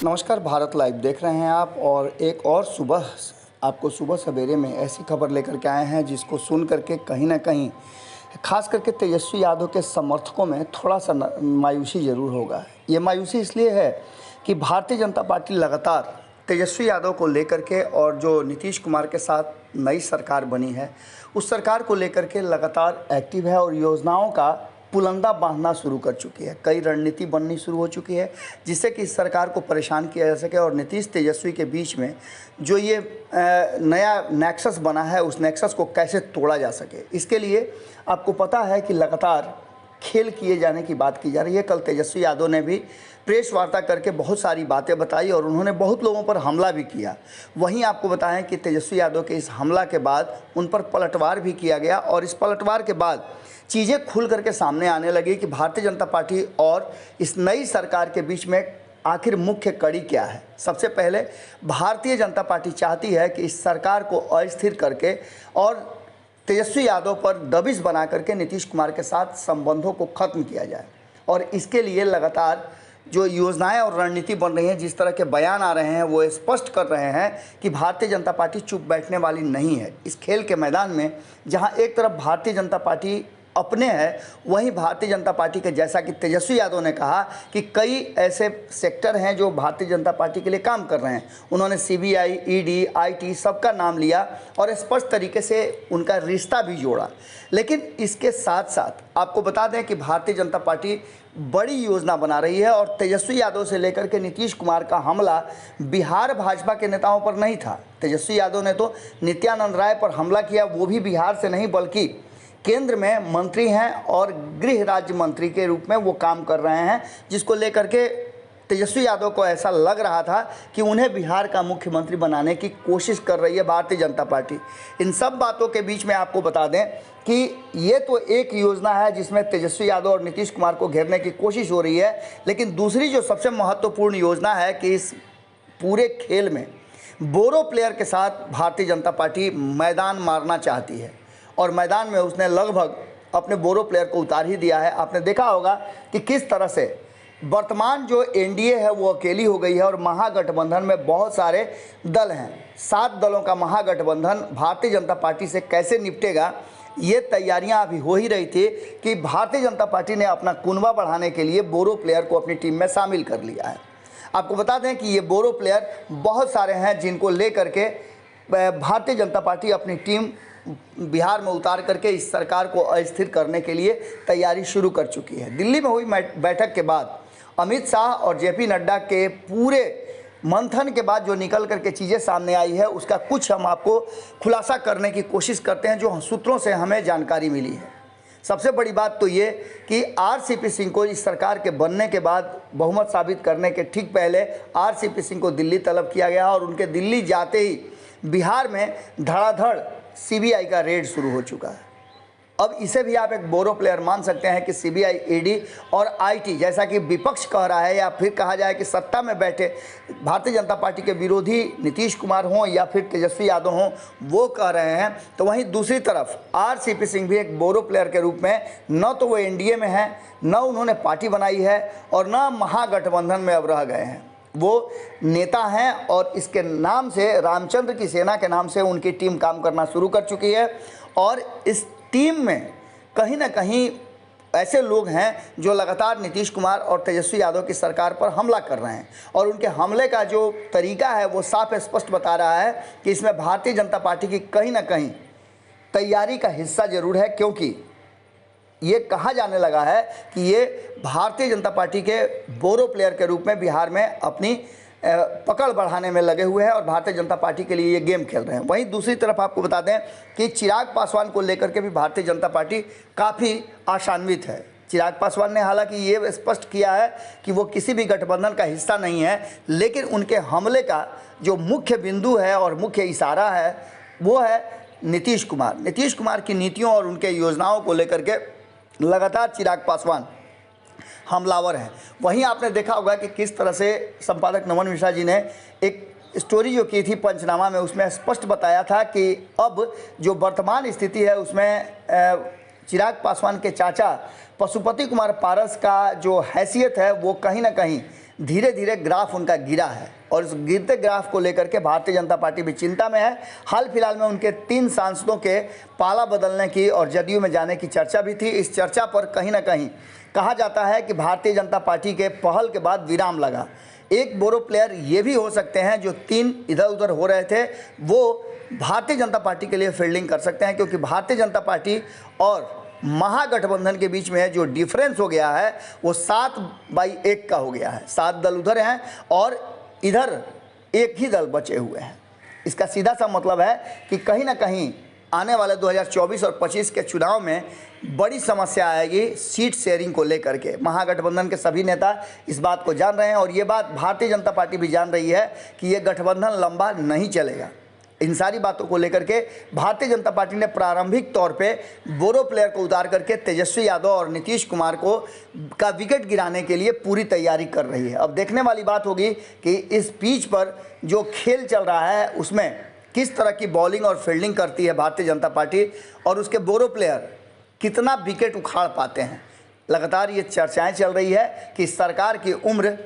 नमस्कार, भारत लाइव देख रहे हैं आप। और एक और आपको सुबह सवेरे में ऐसी खबर लेकर के आए हैं जिसको सुन करके कहीं ना कहीं खास करके तेजस्वी यादव के समर्थकों में थोड़ा सा मायूसी ज़रूर होगा। ये मायूसी इसलिए है कि भारतीय जनता पार्टी लगातार तेजस्वी यादव को लेकर के और जो नीतीश कुमार के साथ नई सरकार बनी है उस सरकार को लेकर के लगातार एक्टिव है और योजनाओं का पुलंदा बांधना शुरू कर चुकी है। कई रणनीति बननी शुरू हो चुकी है जिससे कि इस सरकार को परेशान किया जा सके और नीतीश तेजस्वी के बीच में जो ये नया नेक्सस बना है उस नेक्सस को कैसे तोड़ा जा सके। इसके लिए आपको पता है कि लगातार खेल किए जाने की बात की जा रही है। कल तेजस्वी यादव ने भी प्रेस वार्ता करके बहुत सारी बातें बताई और उन्होंने बहुत लोगों पर हमला भी किया। वहीं आपको बताएं कि तेजस्वी यादव के इस हमला के बाद उन पर पलटवार भी किया गया और इस पलटवार के बाद चीज़ें खुल करके सामने आने लगी कि भारतीय जनता पार्टी और इस नई सरकार के बीच में आखिर मुख्य कड़ी क्या है। सबसे पहले भारतीय जनता पार्टी चाहती है कि इस सरकार को अस्थिर करके और तेजस्वी यादव पर दबिश बना करके नीतीश कुमार के साथ संबंधों को ख़त्म किया जाए और इसके लिए लगातार जो योजनाएं और रणनीति बन रही हैं, जिस तरह के बयान आ रहे हैं वो स्पष्ट कर रहे हैं कि भारतीय जनता पार्टी चुप बैठने वाली नहीं है। इस खेल के मैदान में जहां एक तरफ भारतीय जनता पार्टी अपने हैं, वहीं भारतीय जनता पार्टी के जैसा कि तेजस्वी यादव ने कहा कि कई ऐसे सेक्टर हैं जो भारतीय जनता पार्टी के लिए काम कर रहे हैं। उन्होंने सीबीआई, ईडी, आईटी सबका नाम लिया और स्पष्ट तरीके से उनका रिश्ता भी जोड़ा। लेकिन इसके साथ साथ आपको बता दें कि भारतीय जनता पार्टी बड़ी योजना बना रही है और तेजस्वी यादव से लेकर के नीतीश कुमार का हमला बिहार भाजपा के नेताओं पर नहीं था। तेजस्वी यादव ने तो नित्यानंद राय पर हमला किया, वो भी बिहार से नहीं बल्कि केंद्र में मंत्री हैं और गृह राज्य मंत्री के रूप में वो काम कर रहे हैं, जिसको लेकर के तेजस्वी यादव को ऐसा लग रहा था कि उन्हें बिहार का मुख्यमंत्री बनाने की कोशिश कर रही है भारतीय जनता पार्टी। इन सब बातों के बीच में आपको बता दें कि ये तो एक योजना है जिसमें तेजस्वी यादव और नीतीश कुमार को घेरने की कोशिश हो रही है, लेकिन दूसरी जो सबसे महत्वपूर्ण योजना है कि इस पूरे खेल में बोरो प्लेयर के साथ भारतीय जनता पार्टी मैदान मारना चाहती है और मैदान में उसने लगभग अपने बोरो प्लेयर को उतार ही दिया है। आपने देखा होगा कि किस तरह से वर्तमान जो एनडीए है वो अकेली हो गई है और महागठबंधन में बहुत सारे दल हैं। 7 दलों का महागठबंधन भारतीय जनता पार्टी से कैसे निपटेगा, ये तैयारियां अभी हो ही रही थी कि भारतीय जनता पार्टी ने अपना कुनबा बढ़ाने के लिए बोरो प्लेयर को अपनी टीम में शामिल कर लिया है। आपको बता दें कि ये बोरो प्लेयर बहुत सारे हैं जिनको लेकर के भारतीय जनता पार्टी अपनी टीम बिहार में उतार करके इस सरकार को अस्थिर करने के लिए तैयारी शुरू कर चुकी है। दिल्ली में हुई बैठक के बाद अमित शाह और जेपी नड्डा के पूरे मंथन के बाद जो निकल करके चीज़ें सामने आई है उसका कुछ हम आपको खुलासा करने की कोशिश करते हैं जो सूत्रों से हमें जानकारी मिली है। सबसे बड़ी बात तो ये कि आरसीपी सिंह को इस सरकार के बनने के बाद बहुमत साबित करने के ठीक पहले आरसीपी सिंह को दिल्ली तलब किया गया और उनके दिल्ली जाते ही बिहार में धड़ाधड़ सीबीआई का रेड शुरू हो चुका है। अब इसे भी आप एक बोरो प्लेयर मान सकते हैं कि सीबीआई, ईडी और आईटी, जैसा कि विपक्ष कह रहा है या फिर कहा जाए कि सत्ता में बैठे भारतीय जनता पार्टी के विरोधी नीतीश कुमार हों या फिर तेजस्वी यादव हों, वो कह रहे हैं। तो वहीं दूसरी तरफ आरसीपी सिंह भी एक बोरो प्लेयर के रूप में न तो वो एनडीए में है, न उन्होंने पार्टी बनाई है और न महागठबंधन में अब रह गए हैं। वो नेता हैं और इसके नाम से, रामचंद्र की सेना के नाम से उनकी टीम काम करना शुरू कर चुकी है और इस टीम में कहीं ना कहीं ऐसे लोग हैं जो लगातार नीतीश कुमार और तेजस्वी यादव की सरकार पर हमला कर रहे हैं और उनके हमले का जो तरीका है वो साफ स्पष्ट बता रहा है कि इसमें भारतीय जनता पार्टी की कहीं ना कहीं तैयारी का हिस्सा जरूर है, क्योंकि ये कहा जाने लगा है कि ये भारतीय जनता पार्टी के बोरो प्लेयर के रूप में बिहार में अपनी पकड़ बढ़ाने में लगे हुए हैं और भारतीय जनता पार्टी के लिए ये गेम खेल रहे हैं। वहीं दूसरी तरफ आपको बता दें कि चिराग पासवान को लेकर के भी भारतीय जनता पार्टी काफ़ी आशान्वित है। चिराग पासवान ने हालांकि ये स्पष्ट किया है कि वो किसी भी गठबंधन का हिस्सा नहीं है, लेकिन उनके हमले का जो मुख्य बिंदु है और मुख्य इशारा है वो है नीतीश कुमार। नीतीश कुमार की नीतियों और उनके योजनाओं को लेकर के लगातार चिराग पासवान हमलावर हैं। वहीं आपने देखा होगा कि किस तरह से संपादक नमन मिश्रा जी ने एक स्टोरी जो की थी पंचनामा में, उसमें स्पष्ट बताया था कि अब जो वर्तमान स्थिति है उसमें चिराग पासवान के चाचा पशुपति कुमार पारस का जो हैसियत है वो कहीं ना कहीं धीरे धीरे ग्राफ उनका गिरा है और इस गिरते ग्राफ को लेकर के भारतीय जनता पार्टी भी चिंता में है। हाल फिलहाल में उनके 3 सांसदों के पाला बदलने की और जदयू में जाने की चर्चा भी थी। इस चर्चा पर कहीं ना कहीं कहा जाता है कि भारतीय जनता पार्टी के पहल के बाद विराम लगा। एक बोरो प्लेयर ये भी हो सकते हैं जो 3 इधर उधर हो रहे थे, वो भारतीय जनता पार्टी के लिए फील्डिंग कर सकते हैं, क्योंकि भारतीय जनता पार्टी और महागठबंधन के बीच में जो डिफरेंस हो गया है वो 7/1 का हो गया है। 7 दल उधर हैं और इधर एक ही दल बचे हुए हैं। इसका सीधा सा मतलब है कि कहीं ना कहीं आने वाले 2024 और 25 के चुनाव में बड़ी समस्या आएगी सीट शेयरिंग को लेकर के। महागठबंधन के सभी नेता इस बात को जान रहे हैं और ये बात भारतीय जनता पार्टी भी जान रही है कि ये गठबंधन लंबा नहीं चलेगा। इन सारी बातों को लेकर के भारतीय जनता पार्टी ने प्रारंभिक तौर पे बोरो प्लेयर को उतार करके तेजस्वी यादव और नीतीश कुमार को का विकेट गिराने के लिए पूरी तैयारी कर रही है। अब देखने वाली बात होगी कि इस पिच पर जो खेल चल रहा है उसमें किस तरह की बॉलिंग और फील्डिंग करती है भारतीय जनता पार्टी और उसके बोरो प्लेयर कितना विकेट उखाड़ पाते हैं। लगातार ये चर्चाएं चल रही है कि सरकार की उम्र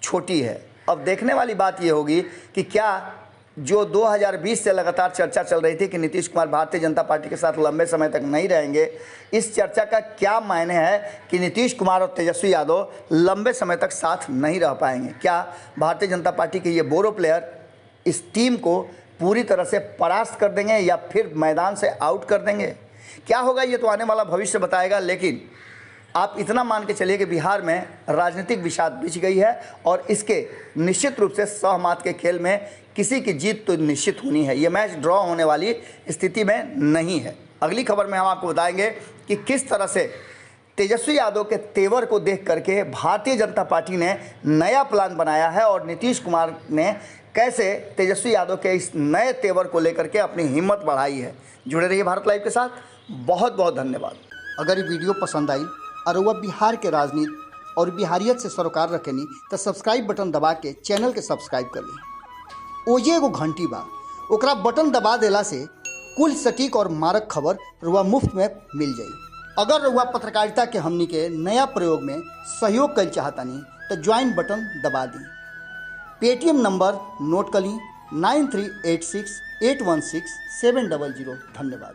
छोटी है। अब देखने वाली बात ये होगी कि क्या जो 2020 से लगातार चर्चा चल रही थी कि नीतीश कुमार भारतीय जनता पार्टी के साथ लंबे समय तक नहीं रहेंगे, इस चर्चा का क्या मायने है कि नीतीश कुमार और तेजस्वी यादव लंबे समय तक साथ नहीं रह पाएंगे। क्या भारतीय जनता पार्टी के ये बोरो प्लेयर इस टीम को पूरी तरह से परास्त कर देंगे या फिर मैदान से आउट कर देंगे? क्या होगा ये तो आने वाला भविष्य बताएगा, लेकिन आप इतना मान के चलिए कि बिहार में राजनीतिक विषाद बिछ गई है और इसके निश्चित रूप से सहमत के खेल में किसी की जीत तो निश्चित होनी है। ये मैच ड्रॉ होने वाली स्थिति में नहीं है। अगली खबर में हम आपको बताएंगे कि किस तरह से तेजस्वी यादव के तेवर को देख करके भारतीय जनता पार्टी ने नया प्लान बनाया है और नीतीश कुमार ने कैसे तेजस्वी यादव के इस नए तेवर को लेकर के अपनी हिम्मत बढ़ाई है। जुड़े रहिए भारत लाइव के साथ। बहुत बहुत धन्यवाद। अगर ये वीडियो पसंद आई और वह बिहार के राजनीति और बिहारियत से सरोकार रखेनी तो सब्सक्राइब बटन दबा के चैनल के सब्सक्राइब कर ली। ओजे एगो घंटी बा, ओकरा बटन दबा देला से कुल सटीक और मारक खबर रुआ मुफ्त में मिल जाई। अगर रुआ पत्रकारिता के हमनी के नया प्रयोग में सहयोग कर चाहतानी तो ज्वाइन बटन दबा दी। पेटीएम नंबर नोट कर ली 9386816700। धन्यवाद।